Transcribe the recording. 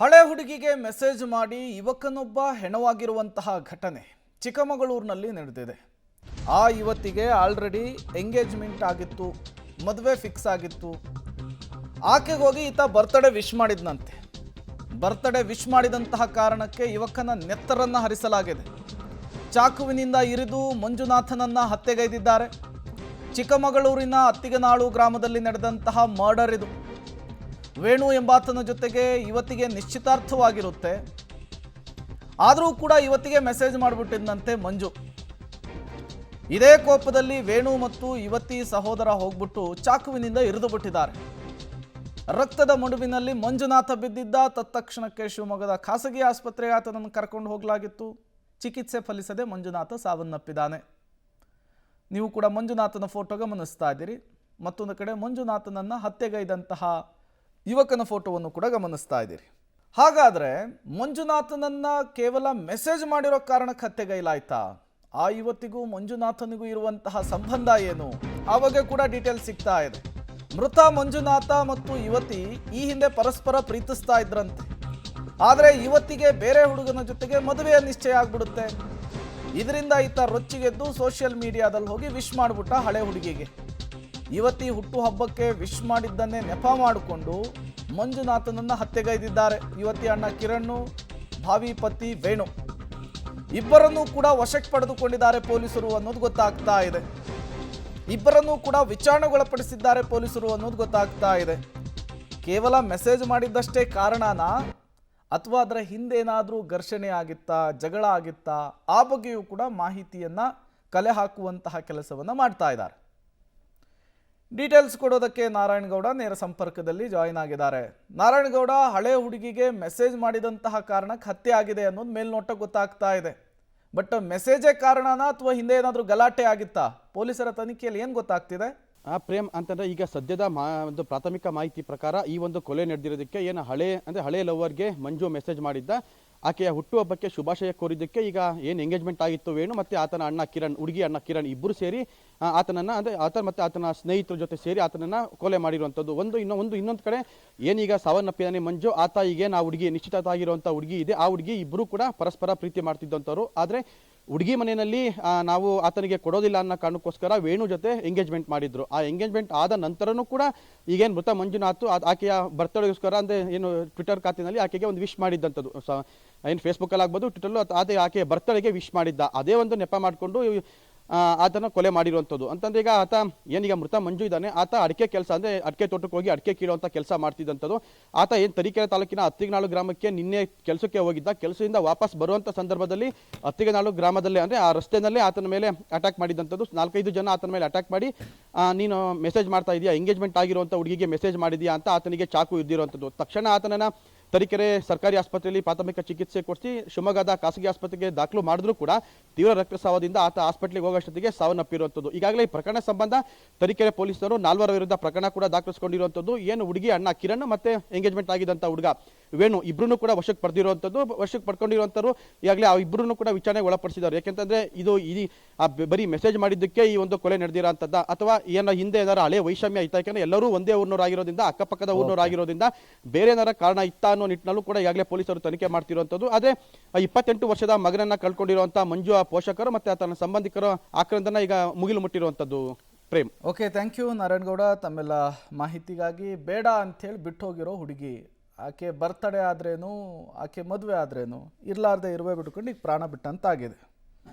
ಹಳೆ ಹುಡುಗಿಗೆ ಮೆಸೇಜ್ ಮಾಡಿ ಯುವಕನೊಬ್ಬ ಹೆಣವಾಗಿರುವಂತಹ ಘಟನೆ ಚಿಕ್ಕಮಗಳೂರಿನಲ್ಲಿ ನಡೆದಿದೆ. ಆ ಯುವತಿಗೆ ಆಲ್ರೆಡಿ ಎಂಗೇಜ್ಮೆಂಟ್ ಆಗಿತ್ತು, ಮದುವೆ ಫಿಕ್ಸ್ ಆಗಿತ್ತು. ಆಕೆಗೆ ಹೋಗಿ ಈತ ಬರ್ತ್ಡೇ ವಿಶ್ ಮಾಡಿದ್ನಂತೆ. ಬರ್ತ್ಡೇ ವಿಶ್ ಮಾಡಿದಂತಹ ಕಾರಣಕ್ಕೆ ಯುವಕನ ನೆತ್ತರನ್ನು ಹರಿಸಲಾಗಿದೆ. ಚಾಕುವಿನಿಂದ ಇರಿದು ಮಂಜುನಾಥನನ್ನ ಹತ್ಯೆಗೈದಿದ್ದಾರೆ. ಚಿಕ್ಕಮಗಳೂರಿನ ಅತ್ತಿಗನಾಳು ಗ್ರಾಮದಲ್ಲಿ ನಡೆದಂತಹ ಮರ್ಡರ್ ಇದು. ವೇಣು ಎಂಬಾತನ ಜೊತೆಗೆ ಯುವತಿಗೆ ನಿಶ್ಚಿತಾರ್ಥವಾಗಿರುತ್ತೆ. ಆದರೂ ಕೂಡ ಯುವತಿಗೆ ಮೆಸೇಜ್ ಮಾಡಿಬಿಟ್ಟಿದ್ದಂತೆ ಮಂಜು. ಇದೇ ಕೋಪದಲ್ಲಿ ವೇಣು ಮತ್ತು ಯುವತಿ ಸಹೋದರ ಹೋಗ್ಬಿಟ್ಟು ಚಾಕುವಿನಿಂದ ಇರಿದು ಬಿಟ್ಟಿದ್ದಾರೆ. ರಕ್ತದ ಮಡುವಿನಲ್ಲಿ ಮಂಜುನಾಥ ಬಿದ್ದಿದ್ದ. ತತ್ಕ್ಷಣಕ್ಕೆ ಶಿವಮೊಗ್ಗದ ಖಾಸಗಿ ಆಸ್ಪತ್ರೆಗೆ ಆತನನ್ನು ಕರ್ಕೊಂಡು ಹೋಗಲಾಗಿತ್ತು. ಚಿಕಿತ್ಸೆ ಫಲಿಸದೆ ಮಂಜುನಾಥ ಸಾವನ್ನಪ್ಪಿದ್ದಾನೆ. ನೀವು ಕೂಡ ಮಂಜುನಾಥನ ಫೋಟೋ ಗಮನಿಸ್ತಾ ಇದ್ದೀರಿ. ಮತ್ತೊಂದು ಕಡೆ ಮಂಜುನಾಥನನ್ನು ಹತ್ಯೆಗೈದಂತಹ ಯುವಕನ ಫೋಟೋವನ್ನು ಕೂಡ ಗಮನಿಸ್ತಾ ಇದ್ದೀರಿ. ಹಾಗಾದರೆ ಮಂಜುನಾಥನನ್ನ ಕೇವಲ ಮೆಸೇಜ್ ಮಾಡಿರೋ ಕಾರಣಕ್ಕೆ ಹತ್ಯೆಗೈಲಾಯ್ತಾ? ಆ ಯುವತಿಗೂ ಮಂಜುನಾಥನಿಗೂ ಇರುವಂತಹ ಸಂಬಂಧ ಏನು? ಆ ಬಗ್ಗೆ ಕೂಡ ಡೀಟೇಲ್ಸ್ ಸಿಗ್ತಾ ಇದೆ. ಮೃತ ಮಂಜುನಾಥ ಮತ್ತು ಯುವತಿ ಈ ಹಿಂದೆ ಪರಸ್ಪರ ಪ್ರೀತಿಸ್ತಾ ಇದ್ರಂತೆ. ಆದರೆ ಯುವತಿಗೆ ಬೇರೆ ಹುಡುಗನ ಜೊತೆಗೆ ಮದುವೆಯ ನಿಶ್ಚಯ ಆಗ್ಬಿಡುತ್ತೆ. ಇದರಿಂದ ಈತ ರೊಚ್ಚಿಗೆದ್ದು ಸೋಷಿಯಲ್ ಮೀಡಿಯಾದಲ್ಲಿ ಹೋಗಿ ವಿಶ್ ಮಾಡಿಬಿಟ್ಟ ಹಳೆ ಹುಡುಗಿಗೆ. ಯುವತಿ ಹುಟ್ಟುಹಬ್ಬಕ್ಕೆ ವಿಶ್ ಮಾಡಿದ್ದನ್ನೇ ನೆಪ ಮಾಡಿಕೊಂಡು ಮಂಜುನಾಥನನ್ನು ಹತ್ಯೆಗೈದಿದ್ದಾರೆ. ಯುವತಿ ಅಣ್ಣ ಕಿರಣ್, ಭಾವಿ ಪತಿ ವೇಣು ಇಬ್ಬರನ್ನೂ ಕೂಡ ವಶಕ್ಕೆ ಪಡೆದುಕೊಂಡಿದ್ದಾರೆ ಪೊಲೀಸರು ಅನ್ನೋದು ಗೊತ್ತಾಗ್ತಾ ಇದೆ. ಇಬ್ಬರನ್ನೂ ಕೂಡ ವಿಚಾರಣೆಗೊಳಪಡಿಸಿದ್ದಾರೆ ಪೊಲೀಸರು ಅನ್ನೋದು ಗೊತ್ತಾಗ್ತಾ ಇದೆ. ಕೇವಲ ಮೆಸೇಜ್ ಮಾಡಿದ್ದಷ್ಟೇ ಕಾರಣನಾ ಅಥವಾ ಅದರ ಹಿಂದೇನಾದರೂ ಘರ್ಷಣೆ ಆಗಿತ್ತಾ, ಜಗಳ ಆಗಿತ್ತಾ? ಆ ಬಗ್ಗೆಯೂ ಕೂಡ ಮಾಹಿತಿಯನ್ನು ಕಲೆ ಹಾಕುವಂತಹ ಕೆಲಸವನ್ನು ಮಾಡ್ತಾ ಇದ್ದಾರೆ. ಡೀಟೇಲ್ಸ್ ಕೊಡೋದಕ್ಕೆ ನಾರಾಯಣಗೌಡ ನೇರ ಸಂಪರ್ಕದಲ್ಲಿ ಜಾಯಿನ್ ಆಗಿದ್ದಾರೆ. ನಾರಾಯಣಗೌಡ, ಹಳೆ ಹುಡುಗಿಗೆ ಮೆಸೇಜ್ ಮಾಡಿದಂತಹ ಕಾರಣಕ್ಕೆ ಹತ್ಯೆ ಆಗಿದೆ ಅನ್ನೋದು ಮೇಲ್ನೋಟ ಗೊತ್ತಾಗ್ತಾ ಇದೆ. ಬಟ್ ಮೆಸೇಜೇ ಕಾರಣನಾ ಅಥವಾ ಹಿಂದೆ ಏನಾದರೂ ಗಲಾಟೆ ಆಗಿತ್ತಾ? ಪೊಲೀಸರ ತನಿಖೆಯಲ್ಲಿ ಏನು ಗೊತ್ತಾಗ್ತಿದೆ? ಪ್ರೇಮ್ ಅಂತಂದರೆ ಈಗ ಸದ್ಯದ ಒಂದು ಪ್ರಾಥಮಿಕ ಮಾಹಿತಿ ಪ್ರಕಾರ ಈ ಒಂದು ಕೊಲೆ ನಡೆದಿರೋದಕ್ಕೆ ಏನು ಹಳೆ ಲವರ್ಗೆ ಮಂಜು ಮೆಸೇಜ್ ಮಾಡಿದ್ದ. ಆಕೆಯ ಹುಟ್ಟುಹಬ್ಬಕ್ಕೆ ಶುಭಾಶಯ ಕೋರಿದ್ದಕ್ಕೆ ಈಗ ಏನು ಎಂಗೇಜ್ಮೆಂಟ್ ಆಗಿತ್ತು ವೇಣು ಮತ್ತು ಆತನ ಅಣ್ಣ ಕಿರಣ್, ಹುಡುಗಿ ಅಣ್ಣ ಕಿರಣ್ ಇಬ್ಬರು ಸೇರಿ ಆತನನ್ನು ಆತ ಮತ್ತು ಆತನ ಸ್ನೇಹಿತರ ಜೊತೆ ಸೇರಿ ಆತನನ್ನು ಕೊಲೆ ಮಾಡಿರುವಂಥದ್ದು. ಇನ್ನೊಂದು ಕಡೆ ಏನೀಗ ಸಾವನ್ನಪ್ಪಿದ್ದಾನೆ ಮಂಜು. ಆತ ಈಗೇನು ಆ ಹುಡುಗಿ ನಿಶ್ಚಿತ ಆಗಿರುವಂಥ ಹುಡುಗಿ ಇದೆ, ಆ ಹುಡುಗಿ ಇಬ್ಬರು ಕೂಡ ಪರಸ್ಪರ ಪ್ರೀತಿ ಮಾಡ್ತಿದ್ದಂಥವ್ರು. ಆದರೆ ಹುಡುಗಿ ಮನೆಯಲ್ಲಿ ನಾವು ಆತನಿಗೆ ಕೊಡೋದಿಲ್ಲ ಅನ್ನೋ ಕಾರಣಕ್ಕೋಸ್ಕರ ವೇಣು ಜೊತೆ ಎಂಗೇಜ್ಮೆಂಟ್ ಮಾಡಿದ್ರು. ಆ ಎಂಗೇಜ್ಮೆಂಟ್ ಆದ ನಂತರನೂ ಕೂಡ ಈಗೇನು ಮೃತ ಮಂಜುನಾಥ್ ಆಕೆಯ ಬರ್ತ್ಡೇಗೋಸ್ಕರ ಅಂದರೆ ಏನು ಟ್ವಿಟರ್ ಖಾತೆಯಲ್ಲಿ ಆಕೆಗೆ ಒಂದು ವಿಶ್ ಮಾಡಿದ್ದಂಥದ್ದು. ಏನು ಫೇಸ್ಬುಕ್ಕಲ್ಲಿ ಆಗ್ಬೋದು, ಟ್ವಿಟರ್ಲು ಆಕೆಯ ಬರ್ತ್ಡೇಗೆ ವಿಶ್ ಮಾಡಿದ್ದ. ಅದೇ ಒಂದು ನೆಪ ಮಾಡಿಕೊಂಡು ಆತನ ಕೊಲೆ ಮಾಡಿರುವಂಥದ್ದು. ಅಂತಂದ್ರೆ ಈಗ ಆತ ಏನೀಗ ಮೃತ ಮಂಜು ಇದ್ದಾನೆ, ಆತ ಅಡಿಕೆ ಕೆಲಸ ಅಂದರೆ ಅಡಿಕೆ ತೋಟಕ್ಕೆ ಹೋಗಿ ಅಡಿಕೆ ಕೀಳುವಂಥ ಕೆಲಸ ಮಾಡ್ತಿದ್ದಂಥದ್ದು. ಆತ ಏನು ತರೀಕೆರೆ ತಾಲೂಕಿನ ಅತ್ತಿಗನಾಳು ಗ್ರಾಮಕ್ಕೆ ನಿನ್ನೆ ಕೆಲಸಕ್ಕೆ ಹೋಗಿದ್ದ. ಕೆಲಸದಿಂದ ವಾಪಸ್ ಬರುವಂಥ ಸಂದರ್ಭದಲ್ಲಿ ಅತ್ತಿಗನಾಳು ಗ್ರಾಮದಲ್ಲೇ ಅಂದರೆ ಆ ರಸ್ತೆಯಲ್ಲೇ ಆತನ ಮೇಲೆ ಅಟ್ಯಾಕ್ ಮಾಡಿದಂಥದ್ದು. 4-5 ಜನ ಆತನ ಮೇಲೆ ಅಟ್ಯಾಕ್ ಮಾಡಿ ನೀನು ಮೆಸೇಜ್ ಮಾಡ್ತಾ ಇದೆಯಾ, ಎಂಗೇಜ್ಮೆಂಟ್ ಆಗಿರುವಂಥ ಹುಡುಗಿಗೆ ಮೆಸೇಜ್ ಮಾಡಿದೆಯಾ ಅಂತ ಆತನಿಗೆ ಚಾಕು ಇದ್ದಿರುವಂಥದ್ದು. ತಕ್ಷಣ ಆತನನ್ನು ತರೀಕೆರೆ ಸರ್ಕಾರಿ ಆಸ್ಪತ್ರೆಯಲ್ಲಿ ಪ್ರಾಥಮಿಕ ಚಿಕಿತ್ಸೆ ಕೊಡಿಸಿ ಶಿವಮೊಗ್ಗದ ಖಾಸಗಿ ಆಸ್ಪತ್ರೆಗೆ ದಾಖಲು ಮಾಡಿದ್ರು ಕೂಡ ತೀವ್ರ ರಕ್ತಸ್ರಾವದಿಂದ ಆತ ಹಾಸ್ಪಿಟ್ಲಿಗೆ ಹೋಗೋಷ್ಟೊತ್ತಿಗೆ ಸಾವನ್ನಪ್ಪಿರುವಂಥದ್ದು. ಈಗಾಗಲೇ ಈ ಪ್ರಕರಣ ಸಂಬಂಧ ತರೀಕೆರೆ ಪೊಲೀಸರು 4 ವಿರುದ್ಧ ಪ್ರಕರಣ ಕೂಡ ದಾಖಲಿಸಿಕೊಂಡಿರುವಂಥದ್ದು. ಏನು ಹುಡುಗಿ ಅಣ್ಣ ಕಿರಣ್ ಮತ್ತೆ ಎಂಗೇಜ್ಮೆಂಟ್ ಆಗಿದ್ದಂಥ ಹುಡುಗ ವೇಣು ಇಬ್ಬರನ್ನು ಕೂಡ ವಶಕ್ಕೆ ಪಡೆದಿರುವಂಥದ್ದು. ವಶಕ್ಕೆ ಪಡ್ಕೊಂಡಿರುವಂಥವ್ರು ಈಗಾಗಲೇ ಆ ಇಬ್ಬರನ್ನು ಕೂಡ ವಿಚಾರಣೆಗೆ ಒಳಪಡಿಸಿದ್ದಾರೆ. ಯಾಕೆಂತಂದ್ರೆ ಇದು ಬರೀ ಮೆಸೇಜ್ ಮಾಡಿದ್ದಕ್ಕೆ ಈ ಒಂದು ಕೊಲೆ ನಡೆದಿರೋಂಥದ್ದ ಅಥವಾ ಏನೋ ಹಿಂದೆ ಏನಾರು ಹಳೆ ವೈಷಮ್ಯ ಇತ್ತ? ಯಾಕೆಂದ್ರೆ ಎಲ್ಲರೂ ಒಂದೇ ಊರಿನವರಾಗಿರೋದ್ರಿಂದ, ಅಕ್ಕಪಕ್ಕದ ಊರಿನವರಾಗಿರೋದ್ರಿಂದ ಬೇರೆ ಏನಾರ ಕಾರಣ ಇತ್ತ ಅನ್ನೋ ನಿಟ್ಟಿನಲ್ಲೂ ಕೂಡ ಈಗಾಗಲೇ ಪೊಲೀಸರು ತನಿಖೆ ಮಾಡ್ತಿರುವಂಥದ್ದು. ಅದೇ 28 ವರ್ಷದ ಮಗನನ್ನ ಕಳ್ಕೊಂಡಿರುವಂಥ ಮಂಜು ಪೋಷಕರು ಮತ್ತೆ ಆತನ ಸಂಬಂಧಿಕರು ಆಕ್ರಂದನ ಈಗ ಮುಗಿಲು ಮುಟ್ಟಿರುವಂಥದ್ದು. Prem, okay, thank you Narayanagowda ತಮ್ಮೆಲ್ಲ ಮಾಹಿತಿಗಾಗಿ. ಬೇಡ ಅಂಥೇಳಿ ಬಿಟ್ಟು ಹೋಗಿರೋ ಹುಡುಗಿ, ಆಕೆ ಬರ್ತ್ಡೇ ಆದ್ರೇನು, ಆಕೆ ಮದುವೆ ಆದ್ರೇನು, ಇರಲಾರ್ದೆ ಇರುವೆ ಬಿಟ್ಕೊಂಡು ಈಗ ಪ್ರಾಣ ಬಿಟ್ಟಂತಾಗಿದೆ.